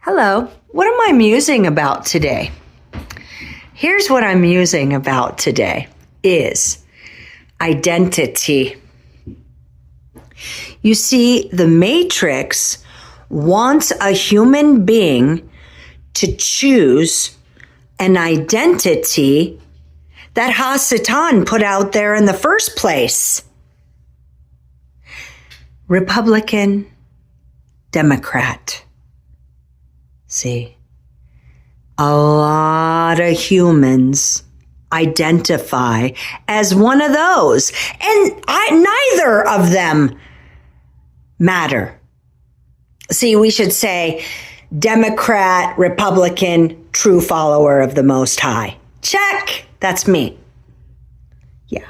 Hello, what am I musing about today? Here's what I'm musing about today is identity. You see, the Matrix wants a human being to choose an identity that Hasatan put out there in the first place. Republican, Democrat. See, a lot of humans identify as one of those, and neither of them matter. See, we should say Democrat, Republican, true follower of the Most High. Check. That's me. Yeah,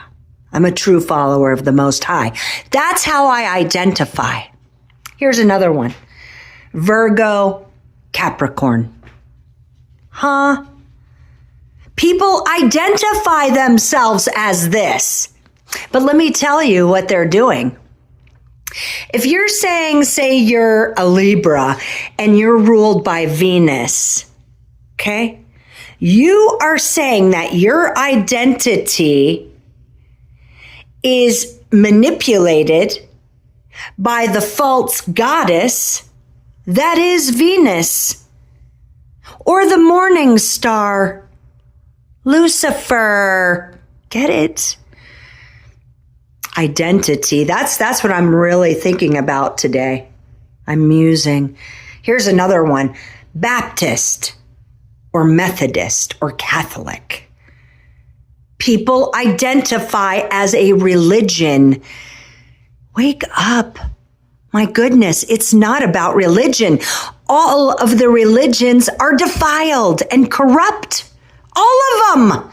I'm a true follower of the Most High. That's how I identify. Here's another one. Virgo, Capricorn. Huh? People identify themselves as this. But let me tell you what they're doing. If you're say you're a Libra and you're ruled by Venus, okay? You are saying that your identity is manipulated by the false goddess that is Venus, or the morning star, Lucifer. Get it? Identity. That's what I'm really thinking about today. I'm musing. Here's another one. Baptist or Methodist or Catholic. People identify as a religion. Wake up. My goodness, it's not about religion. All of the religions are defiled and corrupt. All of them.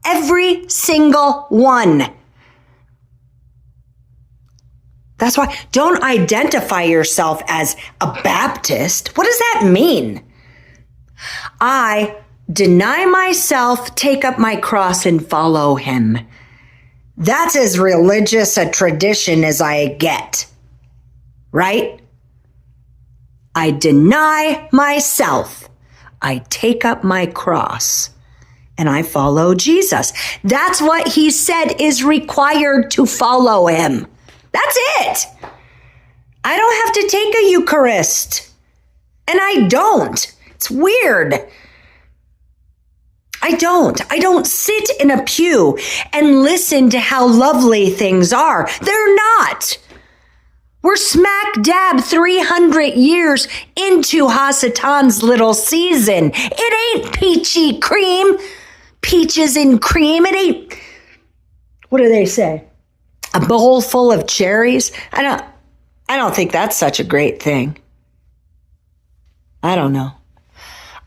Every single one. That's why don't identify yourself as a Baptist. What does that mean? I deny myself, take up my cross, and follow him. That's as religious a tradition as I get. Right? I deny myself. I take up my cross and I follow Jesus. That's what he said is required to follow him. That's it. I don't have to take a Eucharist. And I don't. It's weird. I don't sit in a pew and listen to how lovely things are. They're not. We're smack dab 300 years into Hasatan's little season. It ain't peachy cream. Peaches and cream. It ain't, what do they say? A bowl full of cherries? I don't think that's such a great thing. I don't know.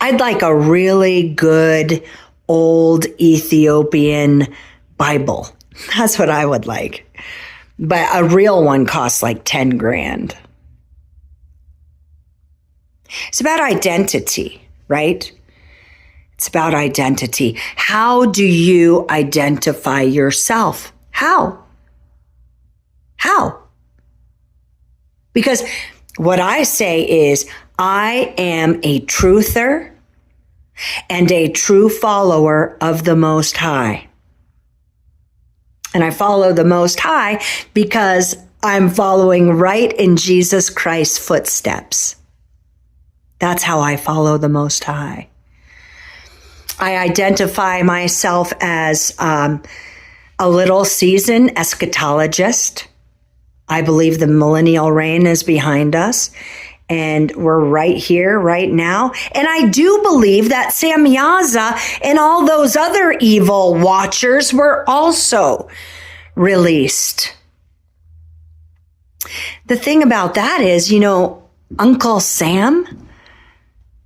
I'd like a really good old Ethiopian Bible. That's what I would like. But a real one costs like 10 grand. It's about identity, right? It's about identity. How do you identify yourself? How? Because what I say is, I am a truther and a true follower of the Most High. And I follow the Most High because I'm following right in Jesus Christ's footsteps. That's how I follow the Most High. I identify myself as a little seasoned eschatologist. I believe the millennial reign is behind us. And we're right here, right now. And I do believe that Samyaza and all those other evil watchers were also released. The thing about that is, Uncle Sam,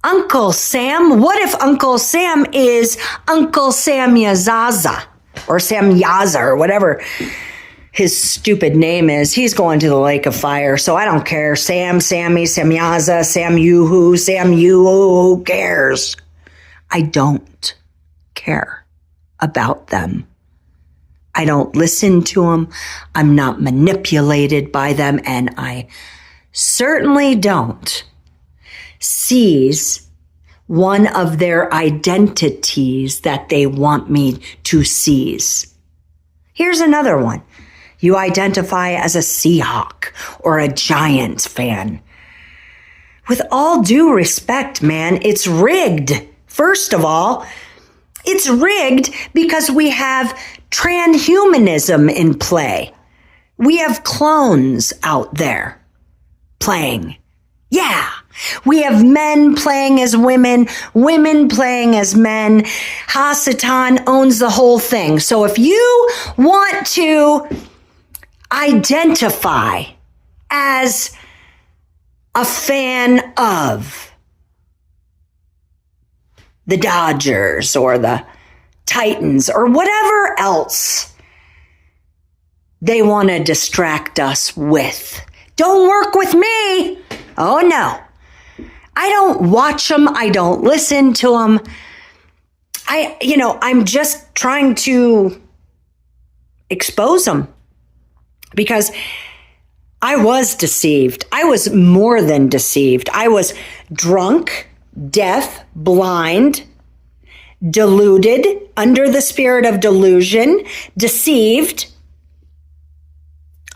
what if Uncle Sam is Uncle Samyaza or Samyaza or whatever his stupid name is? He's going to the lake of fire, so I don't care. Sam, Sammy, Samyaza, Sam you, who cares? I don't care about them. I don't listen to them. I'm not manipulated by them, and I certainly don't seize one of their identities that they want me to seize. Here's another one. You identify as a Seahawk or a Giants fan. With all due respect, man, it's rigged. First of all, it's rigged because we have transhumanism in play. We have clones out there playing. Yeah. We have men playing as women, women playing as men. Hasatan owns the whole thing. So if you want to identify as a fan of the Dodgers or the Titans or whatever else they want to distract us with, don't work with me. Oh no. I don't watch them. I don't listen to them. I'm just trying to expose them because I was deceived. I was more than deceived. I was drunk, deaf, blind, deluded, under the spirit of delusion, deceived.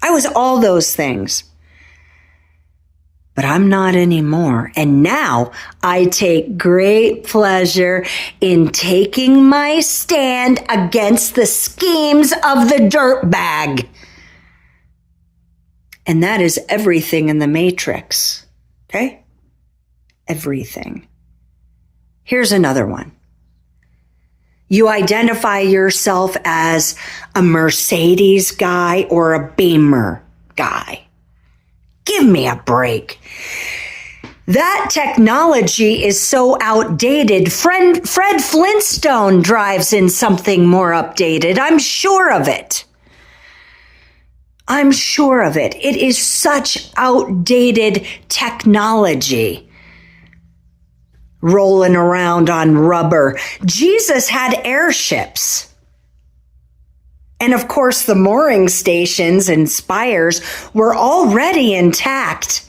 I was all those things. But I'm not anymore. And now I take great pleasure in taking my stand against the schemes of the dirtbag. And that is everything in the Matrix. Okay? Everything. Here's another one. You identify yourself as a Mercedes guy or a Beamer guy. Give me a break. That technology is so outdated. Fred Flintstone drives in something more updated. I'm sure of it. I'm sure of it. It is such outdated technology. Rolling around on rubber. Jesus had airships. And of course, the mooring stations and spires were already intact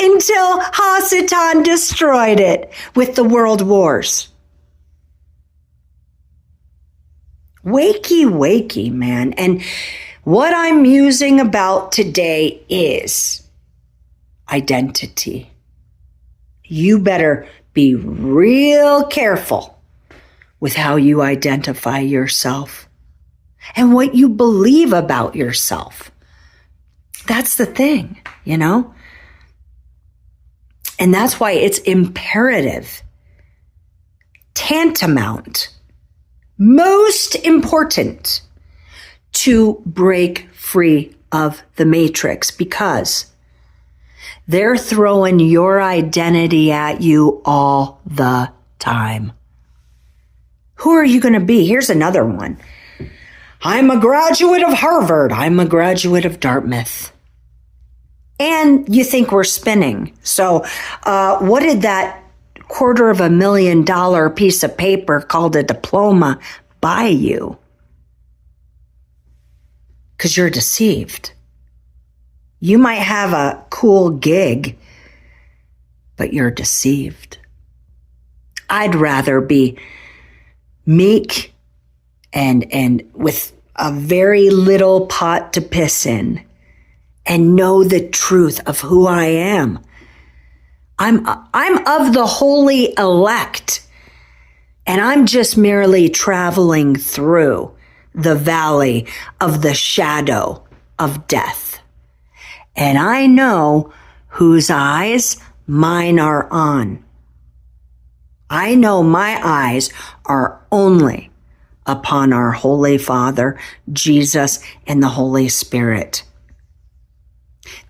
until Hasatan destroyed it with the world wars. Wakey, wakey, man. And what I'm musing about today is identity. You better be real careful with how you identify yourself and what you believe about yourself. That's the thing, you know? And that's why it's imperative, tantamount, most important to break free of the Matrix, because they're throwing your identity at you all the time. Who are you going to be? Here's another one. I'm a graduate of Harvard. I'm a graduate of Dartmouth. And you think we're spinning. So what did that $250,000 piece of paper called a diploma buy you? Because you're deceived. You might have a cool gig, but you're deceived. I'd rather be meek and with a very little pot to piss in and know the truth of who I am. I'm of the holy elect, and I'm just merely traveling through the valley of the shadow of death. And I know whose eyes mine are on. I know my eyes are only upon our Holy Father, Jesus, and the Holy Spirit.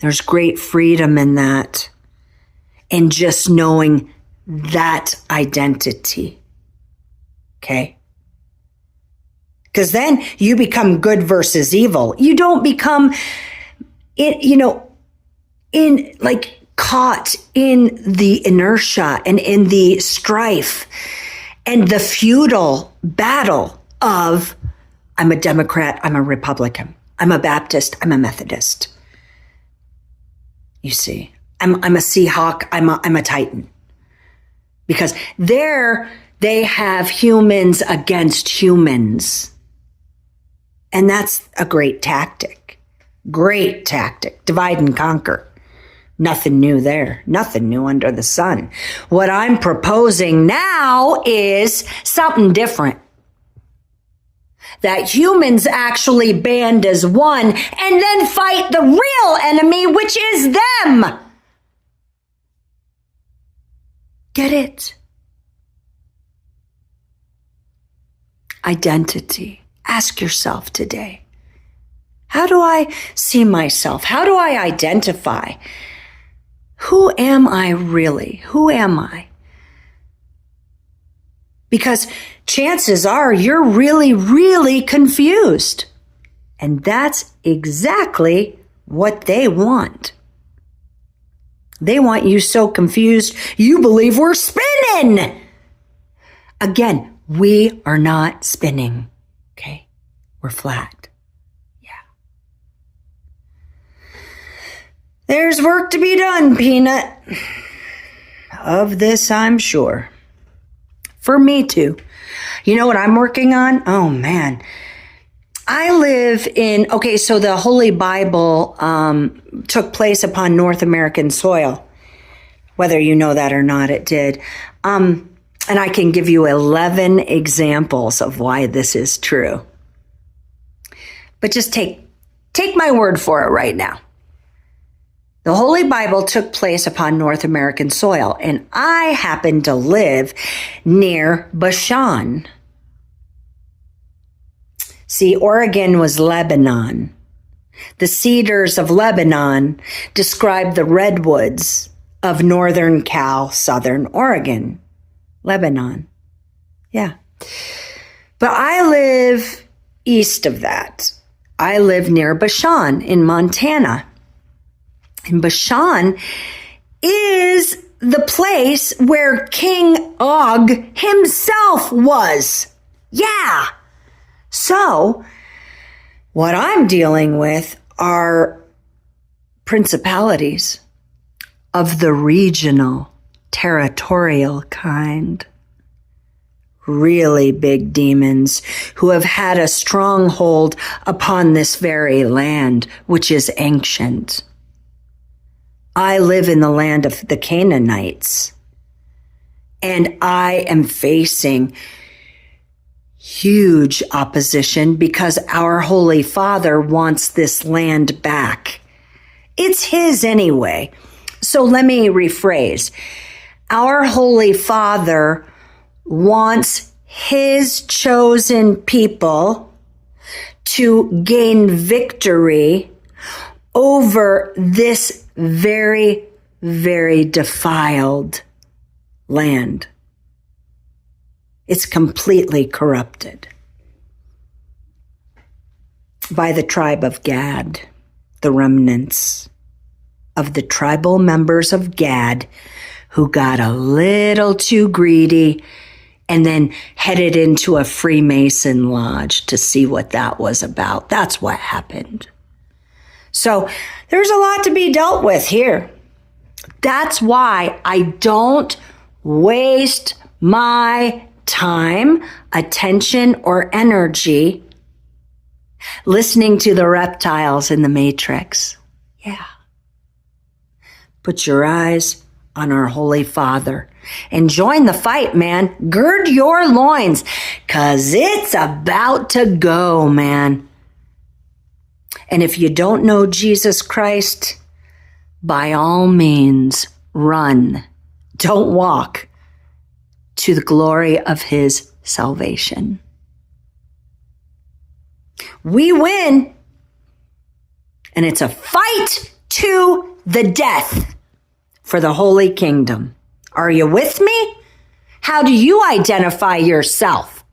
There's great freedom in that, in just knowing that identity. Okay? Because then you become good versus evil. You don't become, caught in the inertia and in the strife and the feudal battle of, I'm a Democrat, I'm a Republican, I'm a Baptist, I'm a Methodist. You see, I'm a Seahawk, I'm a Titan. because there they have humans against humans. And that's a great tactic. Great tactic. Divide and conquer. Nothing new there. Nothing new under the sun. What I'm proposing now is something different. That humans actually band as one and then fight the real enemy, which is them. Get it? Identity. Ask yourself today, how do I see myself? How do I identify? Who am I really? Who am I? Because chances are you're really, really confused. And that's exactly what they want. They want you so confused, you believe we're spinning. Again, we are not spinning. Okay? We're flat. Yeah. There's work to be done, Peanut. Of this, I'm sure. For me, too. You know what I'm working on? Oh, man. I live in, so the Holy Bible took place upon North American soil. Whether you know that or not, it did. And I can give you 11 examples of why this is true. But just take my word for it right now. The Holy Bible took place upon North American soil, and I happen to live near Bashan. See, Oregon was Lebanon. The cedars of Lebanon describe the redwoods of northern Cal, southern Oregon. Lebanon. Yeah. But I live east of that. I live near Bashan in Montana. And Bashan is the place where King Og himself was. Yeah. So, what I'm dealing with are principalities of the regional, territorial kind. Really big demons who have had a stronghold upon this very land, which is ancient. I live in the land of the Canaanites, and I am facing huge opposition because our Holy Father wants this land back. It's his anyway. So let me rephrase. Our Holy Father wants his chosen people to gain victory over this very, very defiled land. It's completely corrupted by the tribe of Gad, the remnants of the tribal members of Gad who got a little too greedy and then headed into a Freemason lodge to see what that was about. That's what happened. So there's a lot to be dealt with here. That's why I don't waste my time, attention, or energy listening to the reptiles in the Matrix. Yeah. Put your eyes on our Holy Father and join the fight, man. Gird your loins, 'cause it's about to go, man. And if you don't know Jesus Christ, by all means, run. Don't walk to the glory of his salvation. We win, and it's a fight to the death for the Holy Kingdom. Are you with me? How do you identify yourself?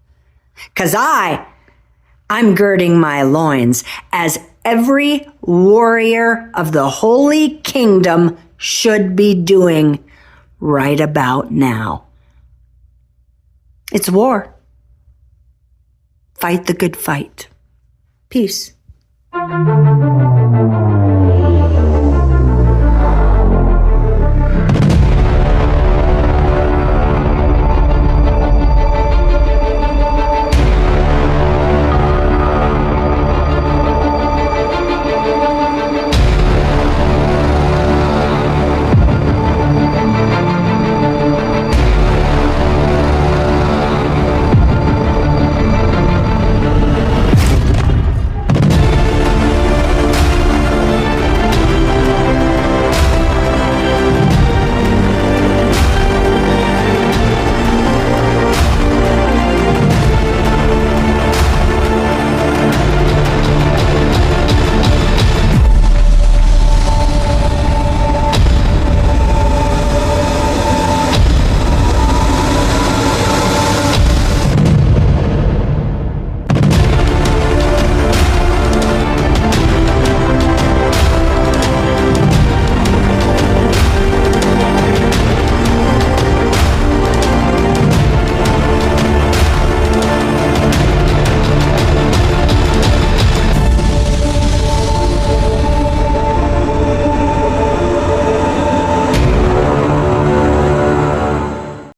'Cause I'm girding my loins as every warrior of the Holy Kingdom should be doing right about now. It's war. Fight the good fight. Peace.